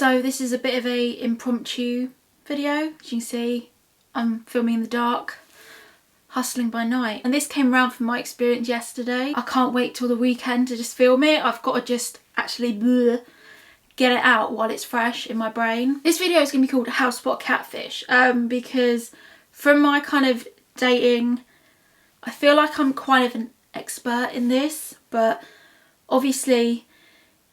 So this is a bit of a impromptu video. As you can see, I'm filming in the dark, hustling by night. And this came around from my experience yesterday. I can't wait till the weekend to just film it. I've got to just actually get it out while it's fresh in my brain. This video is going to be called How to Spot a Catfish, because from my kind of dating, I feel like I'm kind of an expert in this, but obviously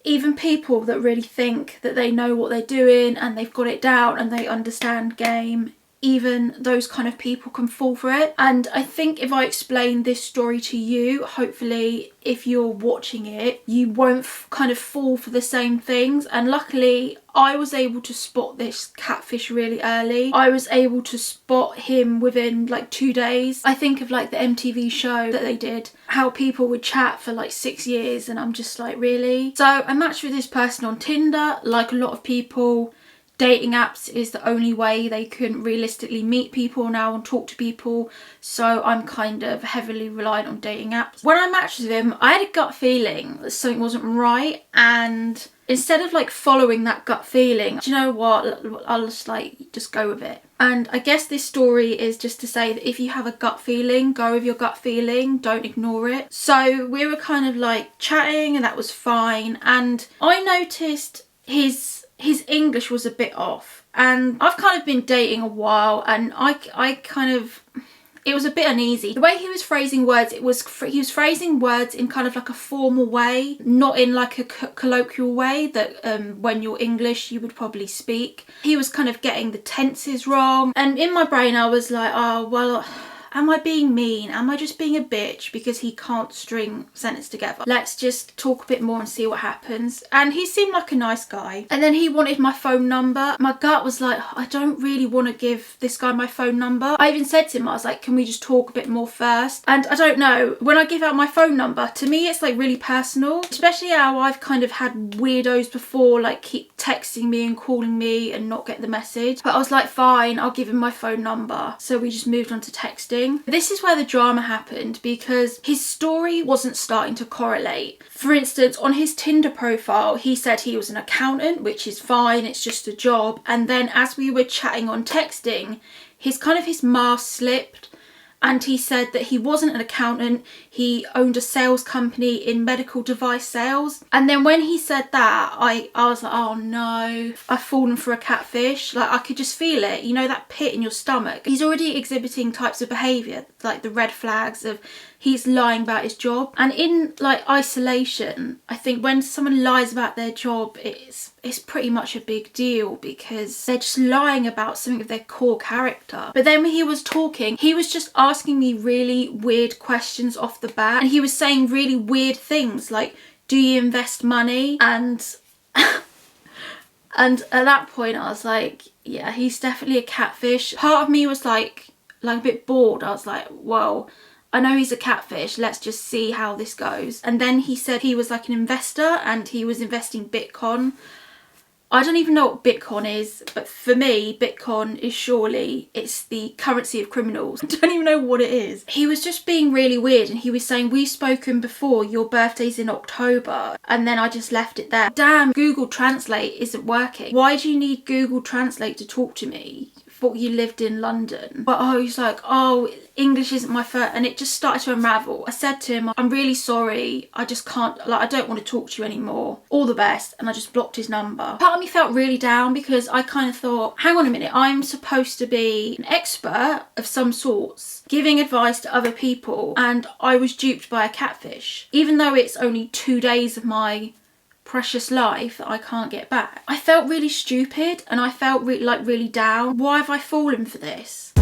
even people that really think that they know what they're doing and they've got it down and they understand game, even those kind of people can fall for it. And I think if I explain this story to you, hopefully if you're watching it, you won't kind of fall for the same things. And luckily I was able to spot this catfish really early. I was able to spot him within like 2 days. I think of like the MTV show that they did, how people would chat for like 6 years, and I'm just like, really? So I matched with this person on Tinder. Like a lot of people, dating apps is the only way they can realistically meet people now and talk to people, so I'm kind of heavily reliant on dating apps. When I matched with him, I had a gut feeling that something wasn't right, and instead of like following that gut feeling, do you know what, I'll just go with it. And I guess this story is just to say that if you have a gut feeling, go with your gut feeling, don't ignore it. So we were kind of like chatting and that was fine, and I noticed his English was a bit off, and I've kind of been dating a while, and it was a bit uneasy. The way he was phrasing words, he was phrasing words in kind of like a formal way, not in like a colloquial way that when you're English you would probably speak. He was kind of getting the tenses wrong, and in my brain I was like, oh well, am I being mean? Am I just being a bitch because he can't string sentences together? Let's just talk a bit more and see what happens. And he seemed like a nice guy. And then he wanted my phone number. My gut was like, I don't really want to give this guy my phone number. I even said to him, I was like, can we just talk a bit more first? And I don't know, when I give out my phone number, to me it's like really personal, especially how I've kind of had weirdos before like keep texting me and calling me and not get the message. But I was like, fine, I'll give him my phone number. So we just moved on to texting. This is where the drama happened, because his story wasn't starting to correlate. For instance, on his Tinder profile, he said he was an accountant, which is fine, it's just a job. And then as we were chatting on texting, his mask slipped, and he said that he wasn't an accountant, he owned a sales company in medical device sales. And then when he said that, I was like, oh no, I've fallen for a catfish. Like, I could just feel it, you know, that pit in your stomach. He's already exhibiting types of behaviour, like the red flags of he's lying about his job. And in like isolation, I think when someone lies about their job, it's pretty much a big deal, because they're just lying about something of their core character. But then when he was talking, he was just asking me really weird questions off the bat, and he was saying really weird things like, do you invest money? And and at that point I was like, yeah, he's definitely a catfish. Part of me was like a bit bored. I was like, well, I know he's a catfish, let's just see how this goes. And then he said he was like an investor and he was investing Bitcoin. I don't even know what Bitcoin is, but for me, Bitcoin is surely, it's the currency of criminals. I don't even know what it is. He was just being really weird, and he was saying, we've spoken before, your birthday's in October. And then I just left it there. Damn, Google Translate isn't working. Why do you need Google Translate to talk to me? Thought you lived in London. But oh, he's like, oh, English isn't my first, and it just started to unravel. I said to him, I'm really sorry, I just can't, like, I don't want to talk to you anymore. All the best. And I just blocked his number. Part of me felt really down, because I kind of thought, hang on a minute, I'm supposed to be an expert of some sorts, giving advice to other people, and I was duped by a catfish. Even though it's only 2 days of my precious life that I can't get back. I felt really stupid, and I felt really down. Why have I fallen for this?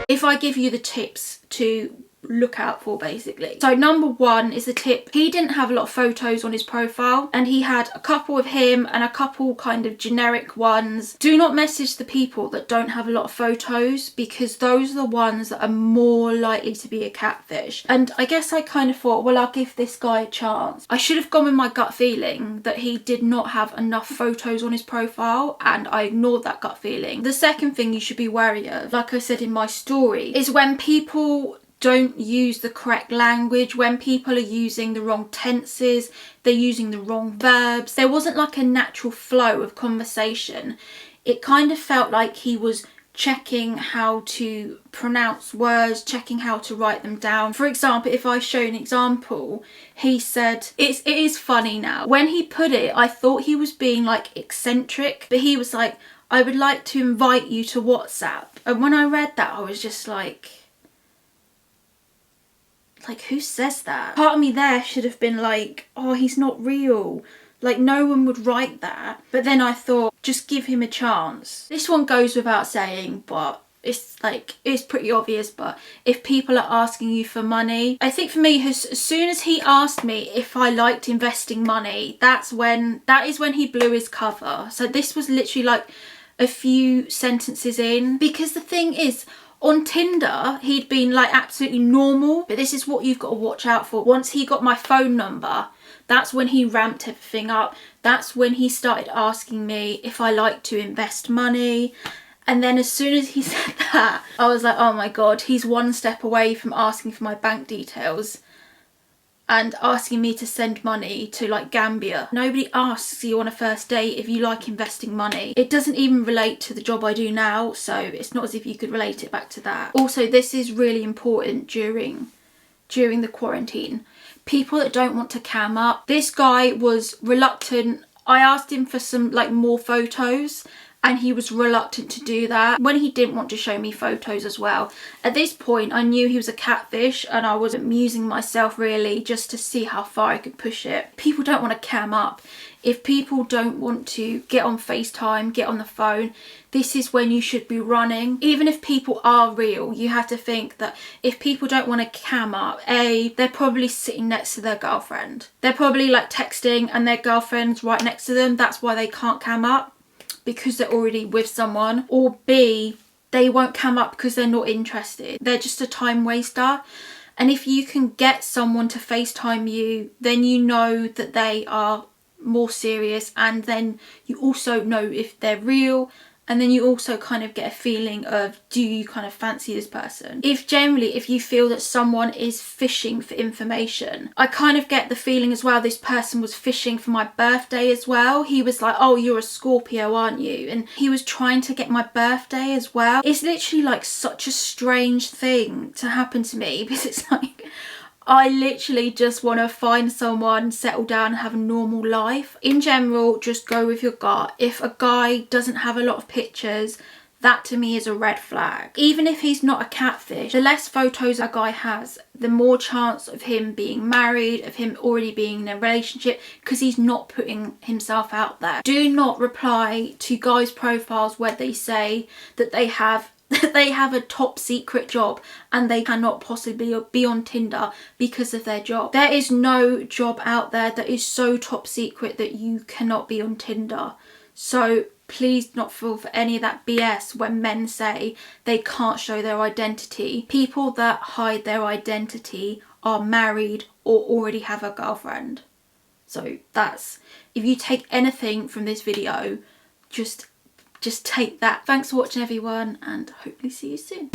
If I give you the tips to look out for, basically. So number one is the tip, he didn't have a lot of photos on his profile, and he had a couple of him and a couple kind of generic ones. Do not message the people that don't have a lot of photos, because those are the ones that are more likely to be a catfish. And I guess I kind of thought, well, I'll give this guy a chance. I should have gone with my gut feeling that he did not have enough photos on his profile, and I ignored that gut feeling. The second thing you should be wary of, like I said in my story, is when people don't use the correct language, when people are using the wrong tenses, they're using the wrong verbs. There wasn't like a natural flow of conversation. It kind of felt like he was checking how to pronounce words, checking how to write them down. For example, if I show an example, he said, it is funny now. When he put it, I thought he was being like eccentric, but he was like, I would like to invite you to WhatsApp. And when I read that, I was just like, who says that? Part of me there should have been like, oh, he's not real. Like, no one would write that. But then I thought, just give him a chance. This one goes without saying, but it's like, it's pretty obvious. But if people are asking you for money, I think for me, as soon as he asked me if I liked investing money, that is when he blew his cover. So this was literally like a few sentences in. Because the thing is, on Tinder, he'd been like absolutely normal, but this is what you've got to watch out for. Once he got my phone number, that's when he ramped everything up. That's when he started asking me if I like to invest money. And then as soon as he said that, I was like, oh my God, he's one step away from asking for my bank details and asking me to send money to like Gambia. Nobody asks you on a first date if you like investing money. It doesn't even relate to the job I do now, so it's not as if you could relate it back to that. Also, this is really important during the quarantine. People that don't want to cam up. This guy was reluctant. I asked him for some like more photos and he was reluctant to do that when he didn't want to show me photos as well. At this point, I knew he was a catfish and I was amusing myself really just to see how far I could push it. People don't want to cam up. If people don't want to get on FaceTime, get on the phone, this is when you should be running. Even if people are real, you have to think that if people don't want to cam up, they're probably sitting next to their girlfriend. They're probably like texting and their girlfriend's right next to them. That's why they can't cam up, because they're already with someone. Or B, they won't cam up because they're not interested. They're just a time waster. And if you can get someone to FaceTime you, then you know that they are more serious, and then you also know if they're real, and then you also kind of get a feeling of, do you kind of fancy this person? If you feel that someone is fishing for information, I kind of get the feeling as well this person was fishing for my birthday as well. He was like, oh, you're a Scorpio, aren't you? And he was trying to get my birthday as well. It's literally like such a strange thing to happen to me, because it's like, I literally just want to find someone, settle down and have a normal life. In general, just go with your gut. If a guy doesn't have a lot of pictures, that to me is a red flag. Even if he's not a catfish, the less photos a guy has, the more chance of him being married, of him already being in a relationship, because he's not putting himself out there. Do not reply to guys' profiles where they say that they have a top secret job and they cannot possibly be on Tinder because of their job. There is no job out there that is so top secret that you cannot be on Tinder. So please do not fall for any of that BS when men say they can't show their identity. People that hide their identity are married or already have a girlfriend. So that's, if you take anything from this video, just take that. Thanks for watching everyone, and hopefully see you soon.